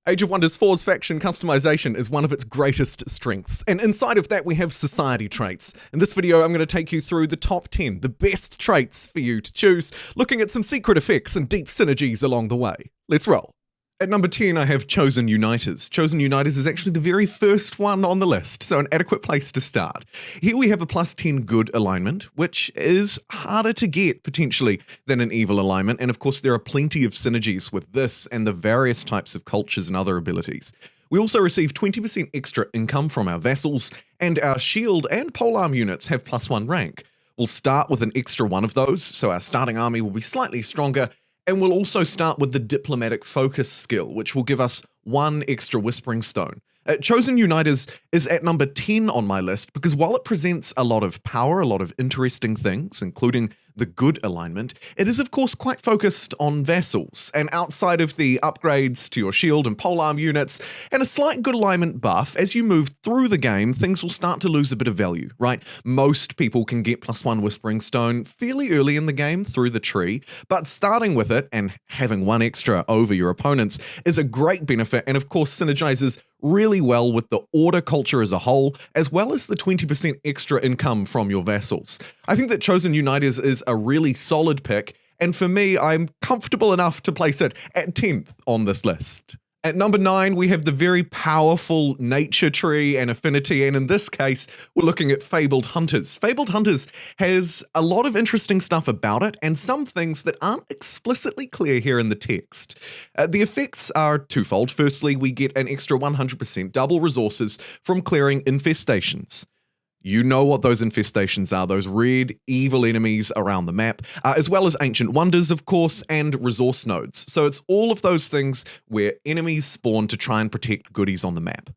Age of Wonders 4's faction customization is one of its greatest strengths, and inside of that we have society traits. In this video I'm going to take you through the top 10, the best traits for you to choose, looking at some secret effects and deep synergies along the way. Let's roll. At number 10 I have Chosen Uniters. Chosen Uniters is actually the very first one on the list, so an adequate place to start. Here we have a plus 10 good alignment, which is harder to get potentially than an evil alignment, and of course there are plenty of synergies with this and the various types of cultures and other abilities. We also receive 20% extra income from our vassals, and our shield and polearm units have plus 1 rank. We'll start with an extra one of those, so our starting army will be slightly stronger. And we'll also start with the Diplomatic Focus skill, which will give us 1 extra Whispering Stone. Chosen Uniters is at number 10 on my list because while it presents a lot of power, a lot of interesting things, including the good alignment, it is of course quite focused on vassals, and outside of the upgrades to your shield and polearm units, and a slight good alignment buff, as you move through the game, things will start to lose a bit of value, right? Most people can get plus 1 Whispering Stone fairly early in the game through the tree, but starting with it and having 1 extra over your opponents is a great benefit, and of course synergizes really well with the order culture as a whole, as well as the 20% extra income from your vassals. I think that Chosen Uniters is a really solid pick, and for me, I'm comfortable enough to place it at 10th on this list. At number 9, we have the very powerful nature tree and affinity, and in this case, we're looking at Fabled Hunters. Fabled Hunters has a lot of interesting stuff about it, and some things that aren't explicitly clear here in the text. The effects are twofold. Firstly, we get an extra 100% double resources from clearing infestations. You know what those infestations are, those red, evil enemies around the map, as well as ancient wonders, of course, and resource nodes. So it's all of those things where enemies spawn to try and protect goodies on the map.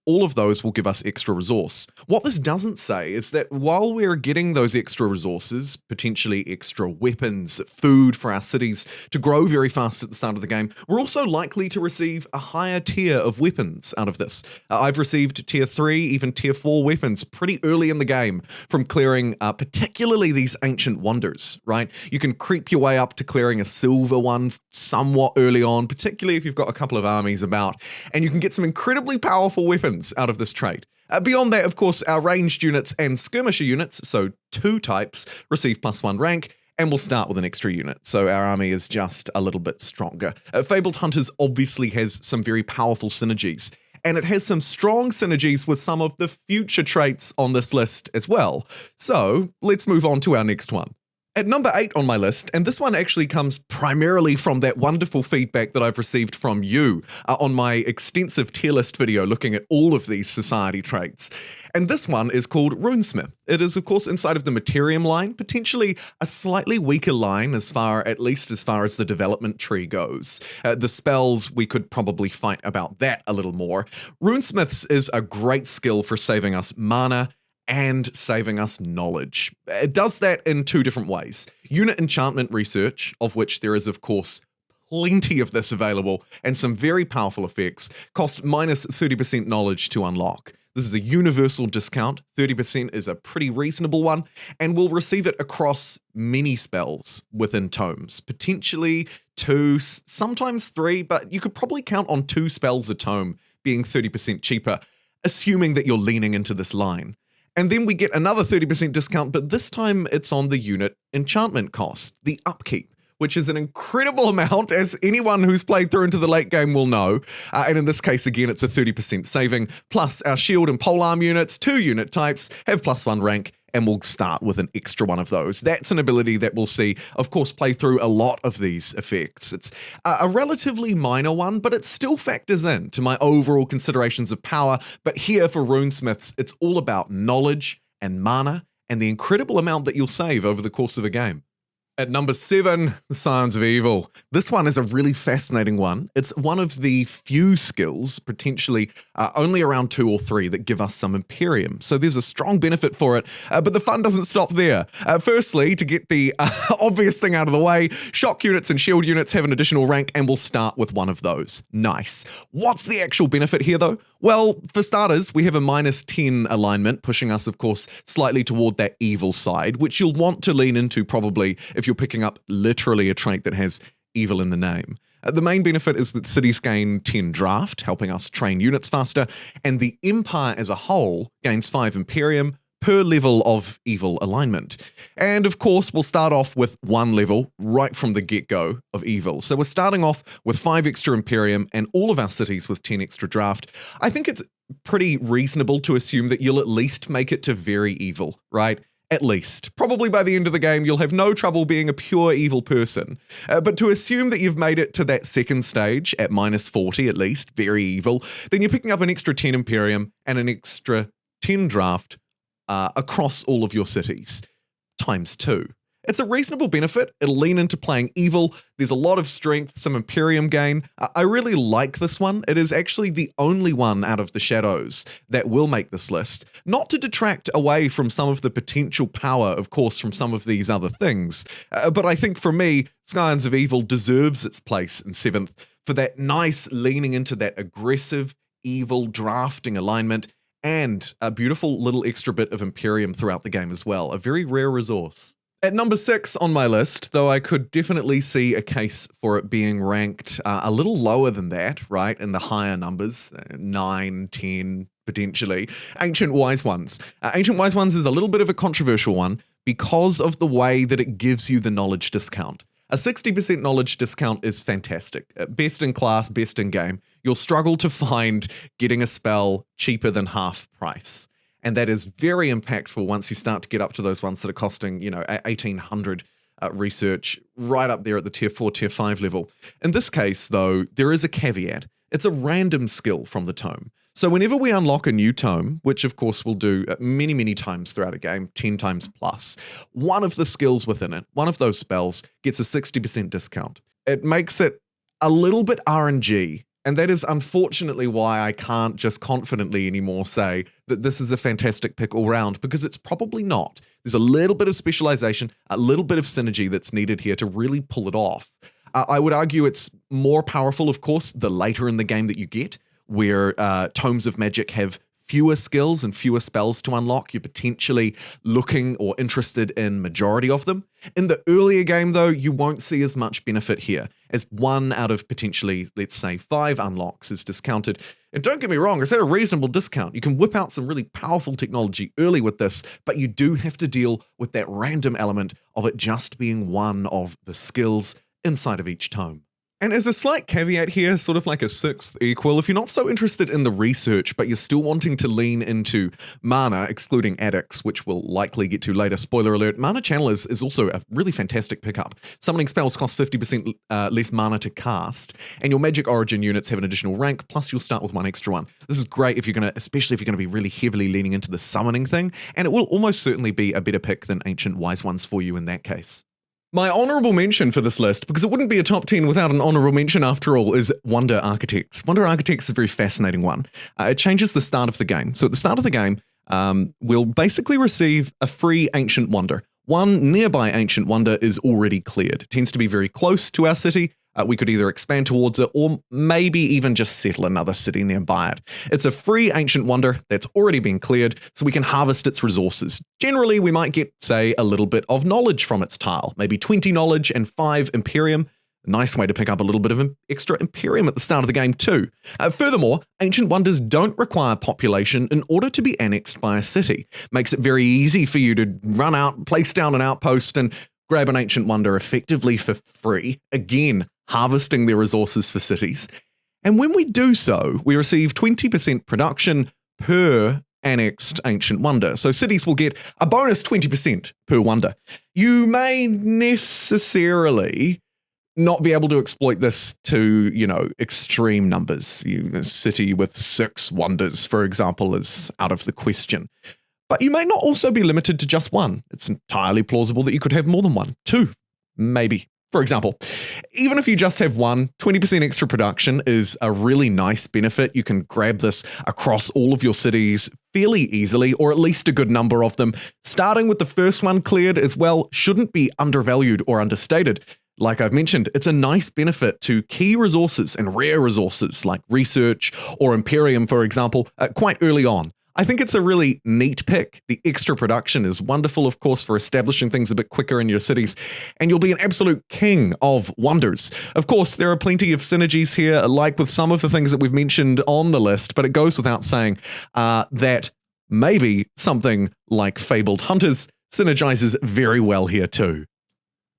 All of those will give us extra resource. What this doesn't say is that while we're getting those extra resources, potentially extra weapons, food for our cities to grow very fast at the start of the game, we're also likely to receive a higher tier of weapons out of this. I've received tier 3, even tier 4 weapons pretty early in the game from clearing particularly these ancient wonders, right? You can creep your way up to clearing a silver one somewhat early on, particularly if you've got a couple of armies about, and you can get some incredibly powerful weapons out of this trait. Beyond that, of course, our ranged units and skirmisher units, so 2 types, receive plus 1 rank, and we'll start with an extra unit, so our army is just a little bit stronger. Fabled Hunters obviously has some very powerful synergies, and it has some strong synergies with some of the future traits on this list as well. So let's move on to our next one. At number 8 on my list, and this one actually comes primarily from that wonderful feedback that I've received from you on my extensive tier list video looking at all of these society traits. And this one is called Runesmith. It is, of course, inside of the Materium line, potentially a slightly weaker line at least as far as the development tree goes. The spells, we could probably fight about that a little more. Runesmiths is a great skill for saving us mana and saving us knowledge. It does that in 2 different ways. Unit enchantment research, of which there is of course plenty of this available, and some very powerful effects, cost minus 30% knowledge to unlock. This is a universal discount, 30% is a pretty reasonable one, and we'll receive it across many spells within tomes, potentially 2, sometimes 3, but you could probably count on 2 spells a tome being 30% cheaper, assuming that you're leaning into this line. And then we get another 30% discount, but this time it's on the unit enchantment cost, the upkeep, which is an incredible amount, as anyone who's played through into the late game will know. And in this case, again, it's a 30% saving, plus our shield and polearm units, 2 unit types, have plus 1 rank, and we'll start with an extra one of those. That's an ability that we'll see, of course, play through a lot of these effects. It's a relatively minor one, but it still factors in to my overall considerations of power. But here for Runesmiths, it's all about knowledge and mana and the incredible amount that you'll save over the course of a game. At number 7, the Scions of Evil. This one is a really fascinating one. It's one of the few skills, potentially only around 2 or 3, that give us some Imperium. So there's a strong benefit for it, but the fun doesn't stop there. Firstly, to get the obvious thing out of the way, shock units and shield units have an additional rank, and we'll start with one of those. Nice. What's the actual benefit here, though? Well, for starters, we have a minus 10 alignment, pushing us, of course, slightly toward that evil side, which you'll want to lean into probably if you're picking up literally a trait that has evil in the name. The main benefit is that cities gain 10 draft, helping us train units faster, and the Empire as a whole gains 5 Imperium per level of evil alignment. And of course, we'll start off with 1 level right from the get-go of evil. So we're starting off with 5 extra Imperium and all of our cities with 10 extra draft. I think it's pretty reasonable to assume that you'll at least make it to very evil, right? At least. Probably by the end of the game, you'll have no trouble being a pure evil person. But to assume that you've made it to that second stage, at -40 at least, very evil, then you're picking up an extra 10 Imperium and an extra 10 draft across all of your cities, ×2. It's a reasonable benefit. It'll lean into playing evil. There's a lot of strength, some Imperium gain. I really like this one. It is actually the only one out of the shadows that will make this list. Not to detract away from some of the potential power, of course, from some of these other things. But I think for me, Scions of Evil deserves its place in 7th for that nice leaning into that aggressive, evil drafting alignment and a beautiful little extra bit of Imperium throughout the game as well. A very rare resource. At number 6 on my list, though I could definitely see a case for it being ranked a little lower than that, right, in the higher numbers, 9, 10, potentially, Ancient Wise Ones. Ancient Wise Ones is a little bit of a controversial one because of the way that it gives you the knowledge discount. A 60% knowledge discount is fantastic. Best in class, best in game. You'll struggle to find getting a spell cheaper than half price. And that is very impactful once you start to get up to those ones that are costing, 1,800 research, right up there at the tier 4, tier 5 level. In this case, though, there is a caveat. It's a random skill from the tome. So whenever we unlock a new tome, which of course we'll do many, many times throughout a game, 10 times plus, one of the skills within it, one of those spells, gets a 60% discount. It makes it a little bit RNG. And that is unfortunately why I can't just confidently anymore say that this is a fantastic pick all round, because it's probably not. There's a little bit of specialization, a little bit of synergy that's needed here to really pull it off. I would argue it's more powerful, of course, the later in the game that you get, where tomes of magic have fewer skills and fewer spells to unlock. You're potentially looking or interested in majority of them. In the earlier game, though, you won't see as much benefit here, as 1 out of potentially, let's say, 5 unlocks is discounted. And don't get me wrong, it's at a reasonable discount. You can whip out some really powerful technology early with this, but you do have to deal with that random element of it just being one of the skills inside of each tome. And as a slight caveat here, sort of like a 6th equal, if you're not so interested in the research, but you're still wanting to lean into mana, excluding Addicts, which we'll likely get to later, spoiler alert, Mana Channelers is also a really fantastic pickup. Summoning spells cost 50% less mana to cast, and your Magic Origin units have an additional rank, plus you'll start with 1 extra one. This is great if you're going to, especially if you're going to be really heavily leaning into the summoning thing, and it will almost certainly be a better pick than Ancient Wise Ones for you in that case. My honourable mention for this list, because it wouldn't be a top 10 without an honourable mention after all, is Wonder Architects. Wonder Architects is a very fascinating one. It changes the start of the game. So at the start of the game, we'll basically receive a free Ancient Wonder. One nearby Ancient Wonder is already cleared. It tends to be very close to our city. We could either expand towards it or maybe even just settle another city nearby it. It's a free Ancient Wonder that's already been cleared, so we can harvest its resources. Generally, we might get, say, a little bit of knowledge from its tile, maybe 20 knowledge and 5 Imperium. A nice way to pick up a little bit of extra Imperium at the start of the game too. Furthermore, Ancient Wonders don't require population in order to be annexed by a city. Makes it very easy for you to run out, place down an outpost, and grab an Ancient Wonder effectively for free. Again, harvesting their resources for cities. And when we do so, we receive 20% production per annexed Ancient Wonder. So cities will get a bonus 20% per wonder. You may necessarily not be able to exploit this to, extreme numbers. A city with 6 wonders, for example, is out of the question. But you may not also be limited to just 1. It's entirely plausible that you could have more than 1, 2, maybe. For example, even if you just have 1, 20% extra production is a really nice benefit. You can grab this across all of your cities fairly easily, or at least a good number of them. Starting with the first one cleared as well shouldn't be undervalued or understated. Like I've mentioned, it's a nice benefit to key resources and rare resources like research or Imperium, for example, quite early on. I think it's a really neat pick. The extra production is wonderful, of course, for establishing things a bit quicker in your cities, and you'll be an absolute king of wonders. Of course, there are plenty of synergies here, like with some of the things that we've mentioned on the list, but it goes without saying that maybe something like Fabled Hunters synergizes very well here too.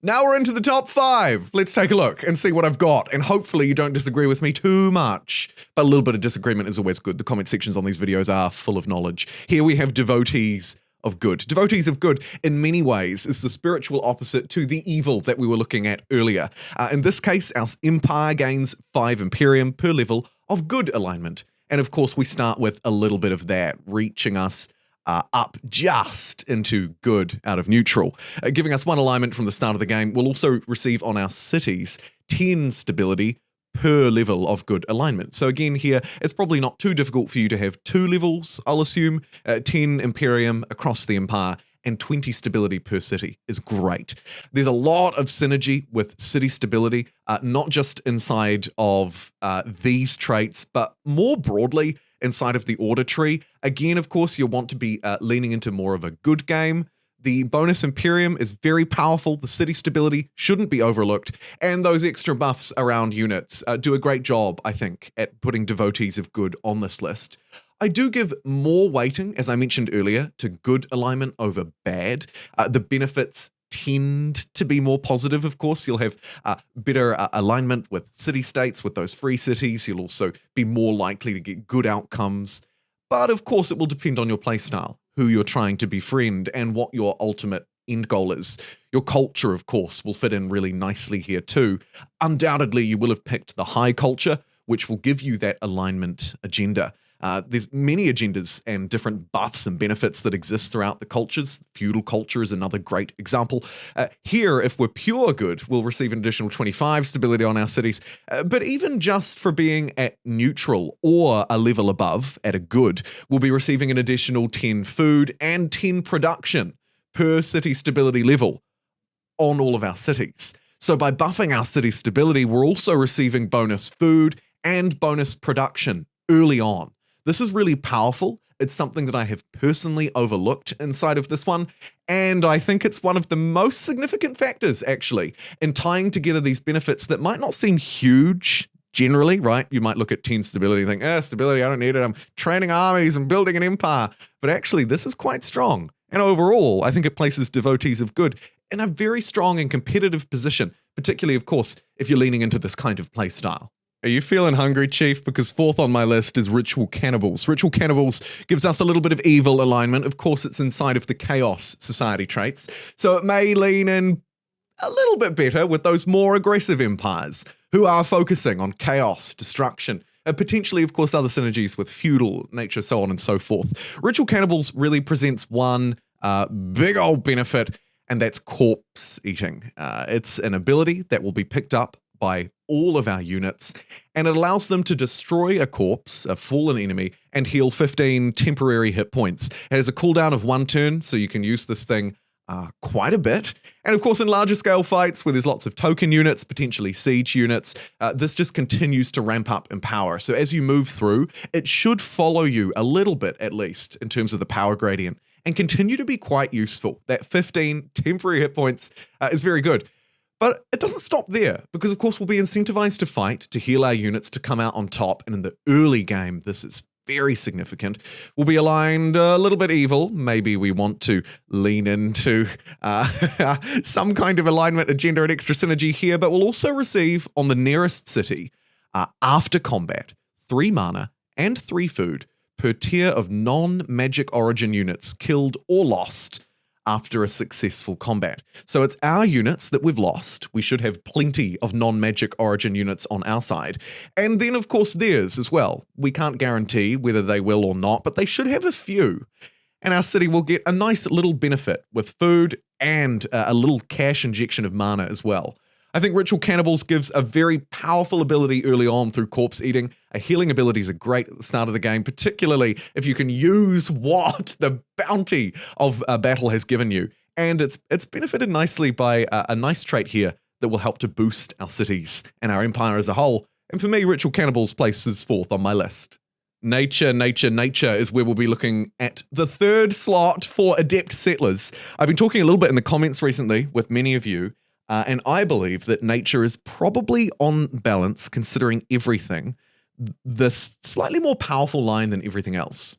Now we're into the top 5. Let's take a look and see what I've got, and hopefully you don't disagree with me too much. But a little bit of disagreement is always good. The comment sections on these videos are full of knowledge. Here we have Devotees of Good. Devotees of Good, in many ways, is the spiritual opposite to the evil that we were looking at earlier. In this case, our Empire gains 5 Imperium per level of good alignment. And of course, we start with a little bit of that, reaching us up just into good out of neutral, giving us 1 alignment from the start of the game. We'll also receive on our cities 10 stability per level of good alignment. So again here, it's probably not too difficult for you to have 2 levels, I'll assume. 10 Imperium across the Empire and 20 stability per city is great. There's a lot of synergy with city stability, not just inside of these traits, but more broadly inside of the order tree. Again, of course, you'll want to be leaning into more of a good game. The bonus Imperium is very powerful. The city stability shouldn't be overlooked. And those extra buffs around units do a great job, I think, at putting Devotees of Good on this list. I do give more weighting, as I mentioned earlier, to good alignment over bad. The benefits tend to be more positive, of course. You'll have better alignment with city-states, with those free cities. You'll also be more likely to get good outcomes. But of course, it will depend on your playstyle, who you're trying to befriend, and what your ultimate end goal is. Your culture, of course, will fit in really nicely here too. Undoubtedly, you will have picked the high culture, which will give you that alignment agenda. There's many agendas and different buffs and benefits that exist throughout the cultures. Feudal culture is another great example. Here, if we're pure good, we'll receive an additional 25 stability on our cities. But even just for being at neutral or a level above at a good, we'll be receiving an additional 10 food and 10 production per city stability level on all of our cities. So by buffing our city stability, we're also receiving bonus food and bonus production early on. This is really powerful. It's something that I have personally overlooked inside of this one, and I think it's one of the most significant factors, actually, in tying together these benefits that might not seem huge generally, right? You might look at 10 stability and think, stability, I don't need it. I'm training armies and building an empire. But actually, this is quite strong. And overall, I think it places Devotees of Good in a very strong and competitive position, particularly, of course, if you're leaning into this kind of play style. Are you feeling hungry, Chief? Because 4th on my list is Ritual Cannibals. Ritual Cannibals gives us a little bit of evil alignment. Of course, it's inside of the Chaos Society traits, so it may lean in a little bit better with those more aggressive empires who are focusing on chaos, destruction, and potentially, of course, other synergies with feudal nature, so on and so forth. Ritual Cannibals really presents one big old benefit, and that's corpse eating. It's an ability that will be picked up by all of our units, and it allows them to destroy a corpse, a fallen enemy, and heal 15 temporary hit points. It has a cooldown of 1 turn, so you can use this thing quite a bit. And of course, in larger scale fights where there's lots of token units, potentially siege units, this just continues to ramp up in power. So as you move through, it should follow you a little bit, at least, in terms of the power gradient, and continue to be quite useful. That 15 temporary hit points is very good. But it doesn't stop there, because of course we'll be incentivized to fight, to heal our units, to come out on top, and in the early game, this is very significant. We'll be aligned a little bit evil. Maybe we want to lean into some kind of alignment agenda and extra synergy here, but we'll also receive on the nearest city, after combat, 3 mana and 3 food per tier of non-magic origin units killed or lost after a successful combat. So it's our units that we've lost. We should have plenty of non-magic origin units on our side. And then, of course, theirs as well. We can't guarantee whether they will or not, but they should have a few. And our city will get a nice little benefit with food and a little cash injection of mana as well. I think Ritual Cannibals gives a very powerful ability early on through corpse eating. Healing abilities are great at the start of the game, particularly if you can use what the bounty of a battle has given you. And it's benefited nicely by a nice trait here that will help to boost our cities and our empire as a whole. And for me, Ritual Cannibals places 4th on my list. Nature, nature, nature is where we'll be looking at the third slot for Adept Settlers. I've been talking a little bit in the comments recently with many of you, and I believe that nature is probably on balance, considering everything, the slightly more powerful line than everything else.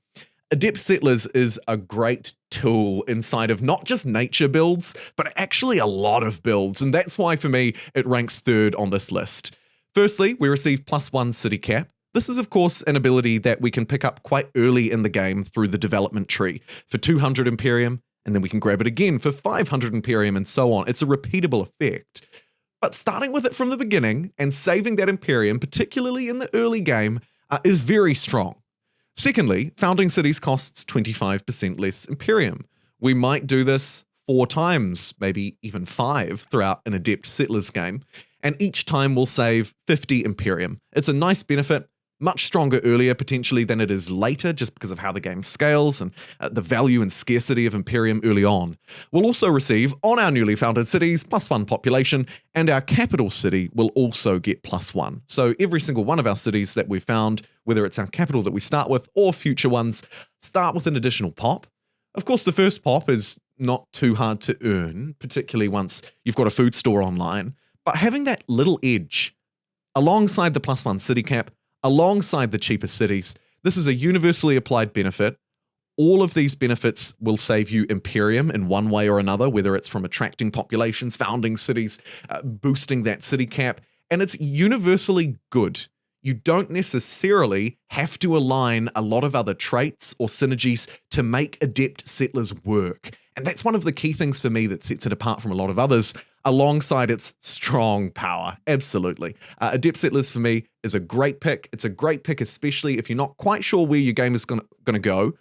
Adept Settlers is a great tool inside of not just nature builds, but actually a lot of builds, and that's why for me it ranks third on this list. Firstly, we receive +1 city cap. This is, of course, an ability that we can pick up quite early in the game through the development tree for 200 Imperium, and then we can grab it again for 500 Imperium and so on. It's a repeatable effect. But starting with it from the beginning and saving that Imperium, particularly in the early game, is very strong. Secondly, founding cities costs 25% less Imperium. We might do this 4 times, maybe even 5, throughout an Adept Settlers game, and each time we'll save 50 Imperium. It's a nice benefit. Much stronger earlier potentially than it is later, just because of how the game scales and the value and scarcity of Imperium early on. We'll also receive, on our newly founded cities, +1 population, and our capital city will also get +1. So every single one of our cities that we've found, whether it's our capital that we start with or future ones, start with an additional pop. Of course, the first pop is not too hard to earn, particularly once you've got a food store online, but having that little edge alongside the +1 city cap, alongside the cheaper cities, this is a universally applied benefit. All of these benefits will save you Imperium in one way or another, whether it's from attracting populations, founding cities, boosting that city cap, and it's universally good. You don't necessarily have to align a lot of other traits or synergies to make Adept Settlers work. And that's one of the key things for me that sets it apart from a lot of others, alongside its strong power. Absolutely. Adept Settlers for me is a great pick. It's a great pick, especially if you're not quite sure where your game is going to go.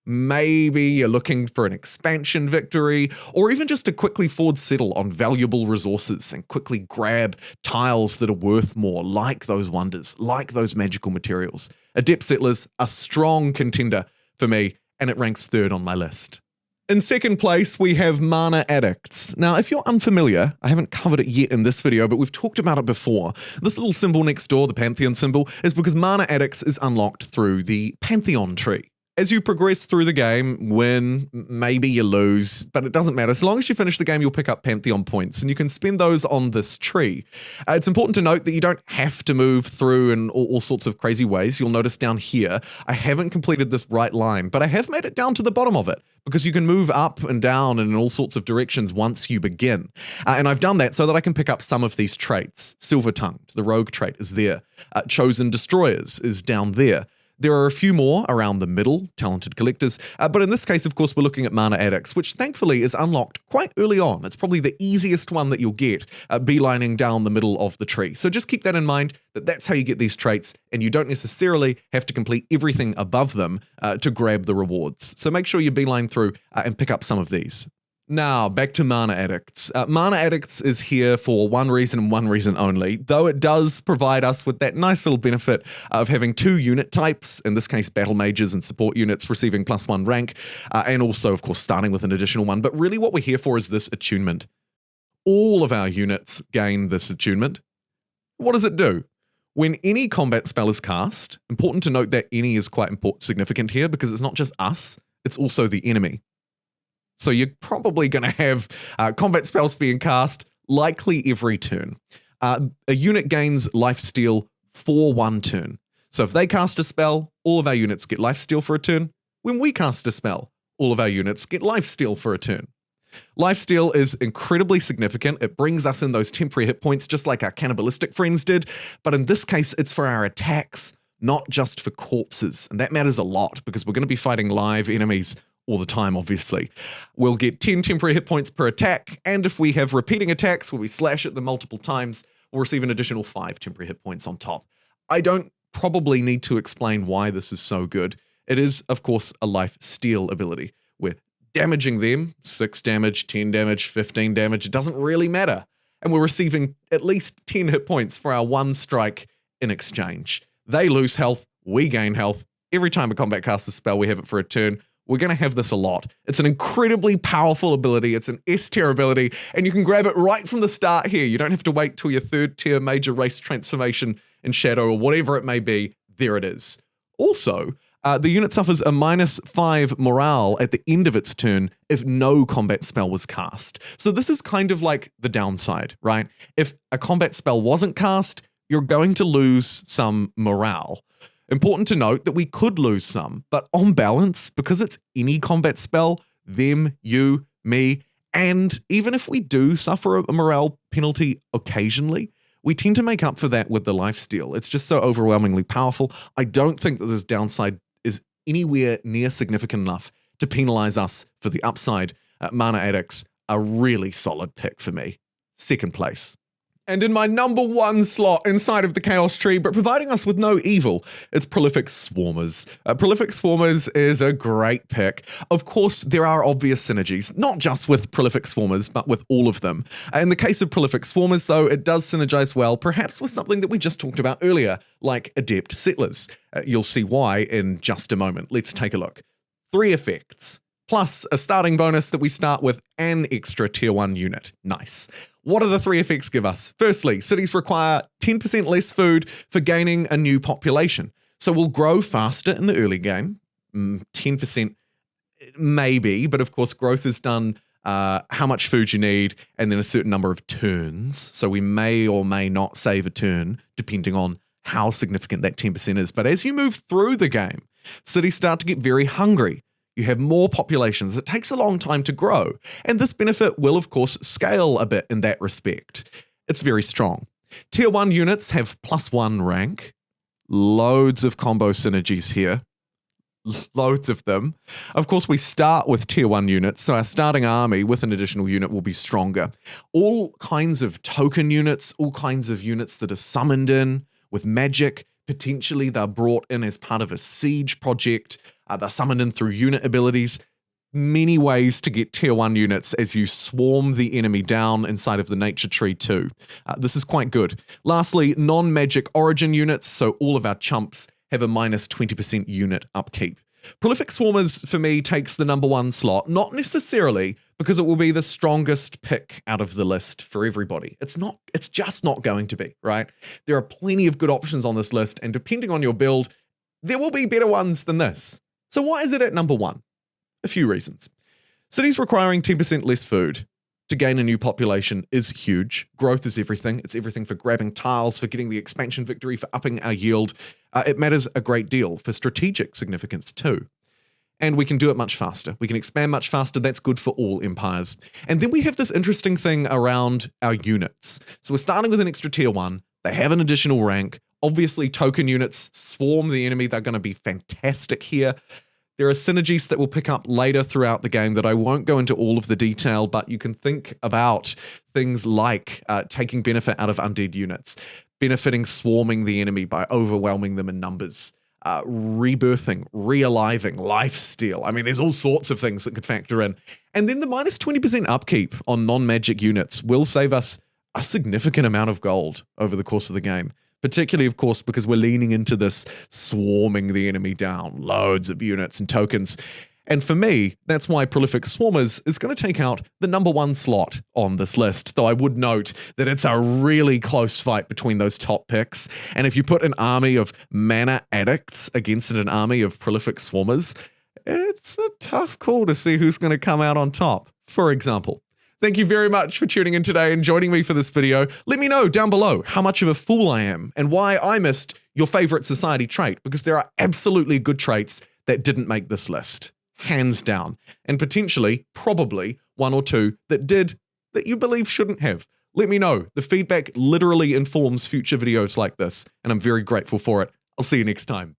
Maybe you're looking for an expansion victory, or even just to quickly forward settle on valuable resources and quickly grab tiles that are worth more, like those wonders, like those magical materials. Adept Settlers, a strong contender for me, and it ranks third on my list. In second place, we have Mana Addicts. Now, if you're unfamiliar, I haven't covered it yet in this video, but we've talked about it before. This little symbol next door, the Pantheon symbol, is because Mana Addicts is unlocked through the Pantheon tree. As you progress through the game, win, maybe you lose, but it doesn't matter. As long as you finish the game, you'll pick up Pantheon points, and you can spend those on this tree. It's important to note that you don't have to move through in all sorts of crazy ways. You'll notice down here, I haven't completed this right line, but I have made it down to the bottom of it, because you can move up and down and in all sorts of directions once you begin. And I've done that so that I can pick up some of these traits. Silver-tongued, the rogue trait, is there. Chosen Destroyers is down there. There are a few more around the middle, Talented Collectors, but in this case, of course, we're looking at Mana Addicts, which thankfully is unlocked quite early on. It's probably the easiest one that you'll get, beelining down the middle of the tree. So just keep that in mind, that that's how you get these traits, and you don't necessarily have to complete everything above them to grab the rewards. So make sure you beeline through and pick up some of these. Now, back to Mana Addicts. Mana Addicts is here for one reason and one reason only, though it does provide us with that nice little benefit of having 2 unit types, in this case battle mages and support units receiving +1 rank, and also, of course, starting with an additional one. But really what we're here for is this attunement. All of our units gain this attunement. What does it do? When any combat spell is cast, important to note that any is quite significant here, because it's not just us, it's also the enemy. So you're probably going to have combat spells being cast likely every turn. A unit gains lifesteal for 1 turn. So if they cast a spell, all of our units get lifesteal for a turn. When we cast a spell, all of our units get lifesteal for a turn. Lifesteal is incredibly significant. It brings us in those temporary hit points just like our cannibalistic friends did. But in this case, it's for our attacks, not just for corpses. And that matters a lot because we're going to be fighting live enemies all the time, obviously. We'll get 10 temporary hit points per attack, and if we have repeating attacks where we slash at them multiple times, we'll receive an additional 5 temporary hit points on top. I don't probably need to explain why this is so good. It is, of course, a life steal ability. We're damaging them, 6 damage, 10 damage, 15 damage, it doesn't really matter. And we're receiving at least 10 hit points for our 1 strike in exchange. They lose health, we gain health. Every time a combat casts a spell, we have it for a turn. We're going to have this a lot. It's an incredibly powerful ability. It's an S-tier ability, and you can grab it right from the start here. You don't have to wait till your 3rd tier major race transformation in Shadow or whatever it may be. There it is. Also, the unit suffers a -5 morale at the end of its turn if no combat spell was cast. So this is kind of like the downside, right? If a combat spell wasn't cast, you're going to lose some morale. Important to note that we could lose some, but on balance, because it's any combat spell, them, you, me, and even if we do suffer a morale penalty occasionally, we tend to make up for that with the lifesteal. It's just so overwhelmingly powerful. I don't think that this downside is anywhere near significant enough to penalize us for the upside. Mana Addicts, a really solid pick for me. Second place. And in my number 1 slot inside of the Chaos Tree, but providing us with no evil, it's Prolific Swarmers. Prolific Swarmers is a great pick. Of course, there are obvious synergies, not just with Prolific Swarmers, but with all of them. In the case of Prolific Swarmers, though, it does synergize well, perhaps with something that we just talked about earlier, like Adept Settlers. You'll see why in just a moment. Let's take a look. 3 effects, plus a starting bonus that we start with an extra tier 1 unit. Nice. What do the 3 effects give us? Firstly, cities require 10% less food for gaining a new population. So we'll grow faster in the early game. 10% maybe, but of course growth is done how much food you need and then a certain number of turns. So we may or may not save a turn depending on how significant that 10% is. But as you move through the game, cities start to get very hungry. You have more populations. It takes a long time to grow. And this benefit will, of course, scale a bit in that respect. It's very strong. Tier 1 units have +1 rank. Loads of combo synergies here. Loads of them. Of course, we start with tier 1 units, so our starting army with an additional unit will be stronger. All kinds of token units, all kinds of units that are summoned in with magic. Potentially, they're brought in as part of a siege project. They're summoned in through unit abilities. Many ways to get tier 1 units as you swarm the enemy down inside of the nature tree too. This is quite good. Lastly, non-magic origin units, so all of our chumps have a -20% unit upkeep. Prolific Swarmers, for me, takes the number 1 slot, not necessarily because it will be the strongest pick out of the list for everybody. It's just not going to be, right? There are plenty of good options on this list, and depending on your build, there will be better ones than this. So why is it at number 1? A few reasons. Cities requiring 10% less food to gain a new population is huge. Growth is everything. It's everything for grabbing tiles, for getting the expansion victory, for upping our yield. It matters a great deal for strategic significance too. And we can do it much faster. We can expand much faster. That's good for all empires. And then we have this interesting thing around our units. So we're starting with an extra tier 1. They have an additional rank. Obviously, token units swarm the enemy. They're going to be fantastic here. There are synergies that we'll pick up later throughout the game that I won't go into all of the detail, but you can think about things like taking benefit out of undead units, benefiting swarming the enemy by overwhelming them in numbers, rebirthing, realiving, lifesteal. I mean, there's all sorts of things that could factor in. And then the -20% upkeep on non-magic units will save us a significant amount of gold over the course of the game. Particularly, of course, because we're leaning into this swarming the enemy down, loads of units and tokens. And for me, that's why Prolific Swarmers is going to take out the number 1 slot on this list, though I would note that it's a really close fight between those top picks. And if you put an army of Mana Addicts against an army of Prolific Swarmers, it's a tough call to see who's going to come out on top, for example. Thank you very much for tuning in today and joining me for this video. Let me know down below how much of a fool I am and why I missed your favorite society trait, because there are absolutely good traits that didn't make this list. Hands down. And potentially, probably, 1 or 2 that did, that you believe shouldn't have. Let me know. The feedback literally informs future videos like this, and I'm very grateful for it. I'll see you next time.